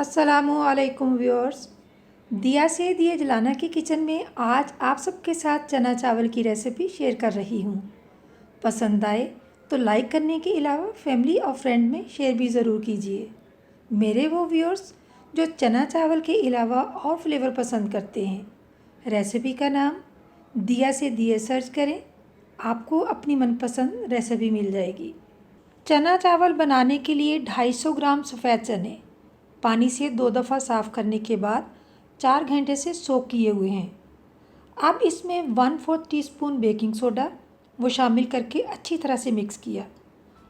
अस्सलामुअलैकुम व्यूअर्स। दिया से दिए जलाना की किचन में आज आप सबके साथ चना चावल की रेसिपी शेयर कर रही हूँ। पसंद आए तो लाइक करने के अलावा फैमिली और फ्रेंड में शेयर भी ज़रूर कीजिए। मेरे वो व्यूअर्स जो चना चावल के अलावा और फ्लेवर पसंद करते हैं। रेसिपी का नाम दिया से दिए सर्च करें, आपको अपनी मनपसंद रेसिपी मिल जाएगी। चना चावल बनाने के लिए 250 ग्राम सफ़ेद चने पानी से 2 दफ़ा साफ़ करने के बाद 4 घंटे से सोक किए हुए हैं। अब इसमें 1/4 टीस्पून बेकिंग सोडा वो शामिल करके अच्छी तरह से मिक्स किया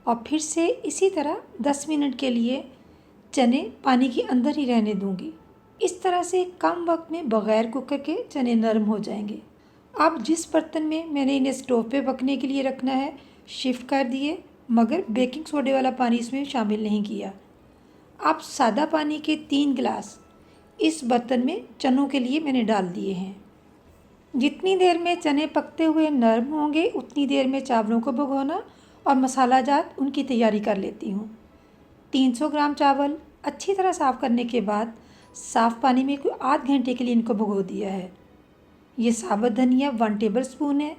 और फिर से इसी तरह 10 मिनट के लिए चने पानी के अंदर ही रहने दूंगी। इस तरह से कम वक्त में बग़ैर कुकर के चने नरम हो जाएंगे। अब जिस बर्तन में मैंने इन्हें स्टोव पे पकने के लिए रखना है शिफ्ट कर दिए, मगर बेकिंग सोडे वाला पानी इसमें शामिल नहीं किया। अब सादा पानी के 3 गिलास इस बर्तन में चनों के लिए मैंने डाल दिए हैं। जितनी देर में चने पकते हुए नरम होंगे उतनी देर में चावलों को भिगोना और मसाला जात उनकी तैयारी कर लेती हूँ। 300 ग्राम चावल अच्छी तरह साफ़ करने के बाद साफ़ पानी में कोई आध घंटे के लिए इनको भिगो दिया है। ये साबुत धनिया 1 टेबल स्पून है,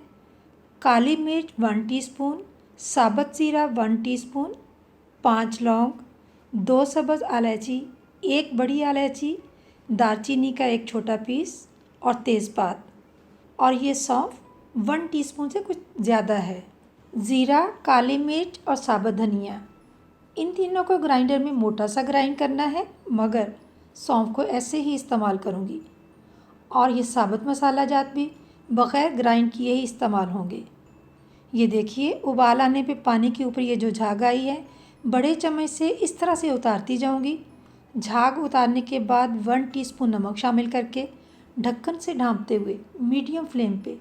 काली मिर्च 1 टीस्पून, साबुत ज़ीरा 1 टीस्पून, 5 लौंग, 2 सब्ज़ इलायची, 1 बड़ी इलायची, दालचीनी का 1 छोटा पीस और तेज़पात, और ये सौंफ 1 टीस्पून से कुछ ज़्यादा है। ज़ीरा, काली मिर्च और साबुत धनिया, इन तीनों को ग्राइंडर में मोटा सा ग्राइंड करना है, मगर सौंफ को ऐसे ही इस्तेमाल करूँगी। और ये साबुत मसाला जात भी बग़ैर ग्राइंड किए ही इस्तेमाल होंगे। ये देखिए उबाल आने पे पानी के ऊपर ये जो झाग आई है, बड़े चम्मच से इस तरह से उतारती जाऊंगी। झाग उतारने के बाद 1 टीस्पून नमक शामिल करके ढक्कन से ढाँपते हुए मीडियम फ्लेम पे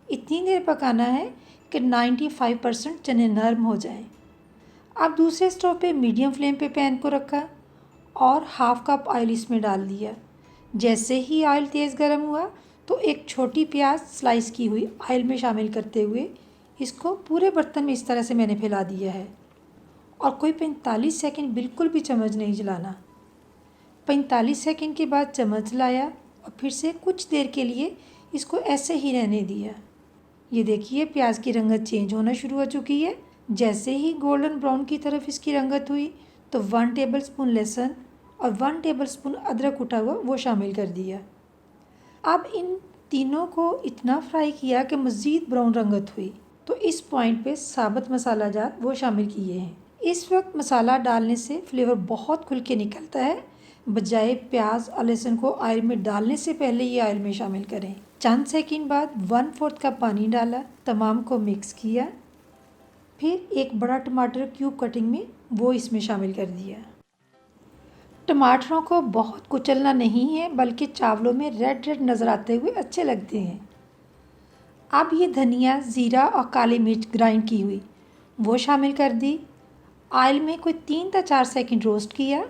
इतनी देर पकाना है कि 95% चने नरम हो जाएं। अब दूसरे स्टोव पे मीडियम फ्लेम पे पैन को रखा और हाफ़ कप ऑयल इसमें डाल दिया। जैसे ही ऑयल तेज़ गर्म हुआ तो एक छोटी प्याज स्लाइस की हुई ऑयल में शामिल करते हुए इसको पूरे बर्तन में इस तरह से मैंने फैला दिया है और कोई 45 सेकंड बिल्कुल भी चम्मच नहीं चलाना। 45 सेकंड के बाद चम्मच लाया और फिर से कुछ देर के लिए इसको ऐसे ही रहने दिया। ये देखिए प्याज की रंगत चेंज होना शुरू हो चुकी है। जैसे ही गोल्डन ब्राउन की तरफ इसकी रंगत हुई तो 1 टेबल स्पून लहसुन और 1 टेबल स्पून अदरक कुटा हुआ वो शामिल कर दिया। अब इन तीनों को इतना फ्राई किया कि मज़ीद ब्राउन रंगत हुई तो इस पॉइंट पे साबुत मसाला जात वो शामिल किए हैं। इस वक्त मसाला डालने से फ्लेवर बहुत खुल के निकलता है, बजाय प्याज और लहसुन को ऑयल में डालने से पहले ये ऑयल में शामिल करें। चंद सेकंड बाद 1/4 कप पानी डाला, तमाम को मिक्स किया, फिर एक बड़ा टमाटर क्यूब कटिंग में वो इसमें शामिल कर दिया। टमाटरों को बहुत कुचलना नहीं है, बल्कि चावलों में रेड रेड नज़र आते हुए अच्छे लगते हैं। अब ये धनिया, ज़ीरा और काली मिर्च ग्राइंड की हुई वो शामिल कर दी। ऑयल में कोई 3 या 4 सेकंड रोस्ट किया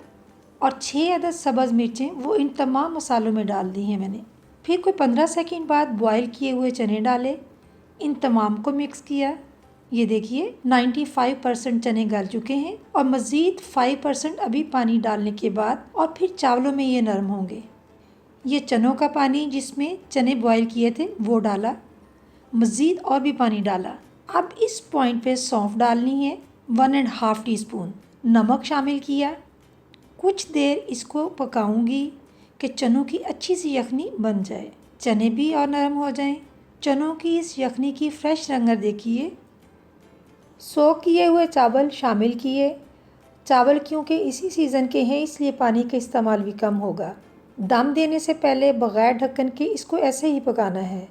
और 6 अदद सब्ज़ मिर्चें वो इन तमाम मसालों में डाल दी हैं मैंने। फिर कोई 15 सेकंड बाद बॉयल किए हुए चने डाले, इन तमाम को मिक्स किया। ये देखिए 95% चने गल चुके हैं और मज़ीद 5% अभी पानी डालने के बाद और फिर चावलों में ये नरम होंगे। ये चनों का पानी जिसमें चने बॉयल किए थे वो डाला, मज़ीद और भी पानी डाला। अब इस पॉइंट पे सौंफ डालनी है, 1.5 टीस्पून नमक शामिल किया। कुछ देर इसको पकाऊंगी कि चनों की अच्छी सी यखनी बन जाए, चने भी और नरम हो जाएं। चनों की इस यखनी की फ्रेश रंगत देखिए। सोक किए हुए चावल शामिल किए। चावल क्योंकि इसी सीज़न के हैं इसलिए पानी का इस्तेमाल भी कम होगा। दम देने से पहले बग़ैर ढक्कन के इसको ऐसे ही पकाना है।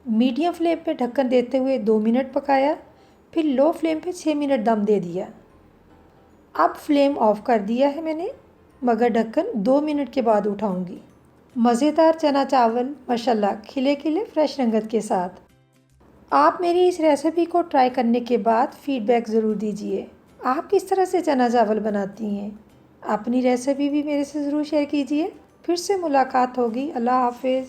मीडियम फ्लेम पे ढक्कन देते हुए 2 मिनट पकाया, फिर लो फ्लेम पे 6 मिनट दम दे दिया। अब फ्लेम ऑफ कर दिया है मैंने, मगर ढक्कन 2 मिनट के बाद उठाऊंगी। मज़ेदार चना चावल माशाल्लाह खिले खिले फ्रेश रंगत के साथ। आप मेरी इस रेसिपी को ट्राई करने के बाद फ़ीडबैक ज़रूर दीजिए। आप किस तरह से चना चावल बनाती हैं? अपनी रेसिपी भी मेरे से ज़रूर शेयर कीजिए। फिर से मुलाकात होगी। अल्लाह हाफ़िज़।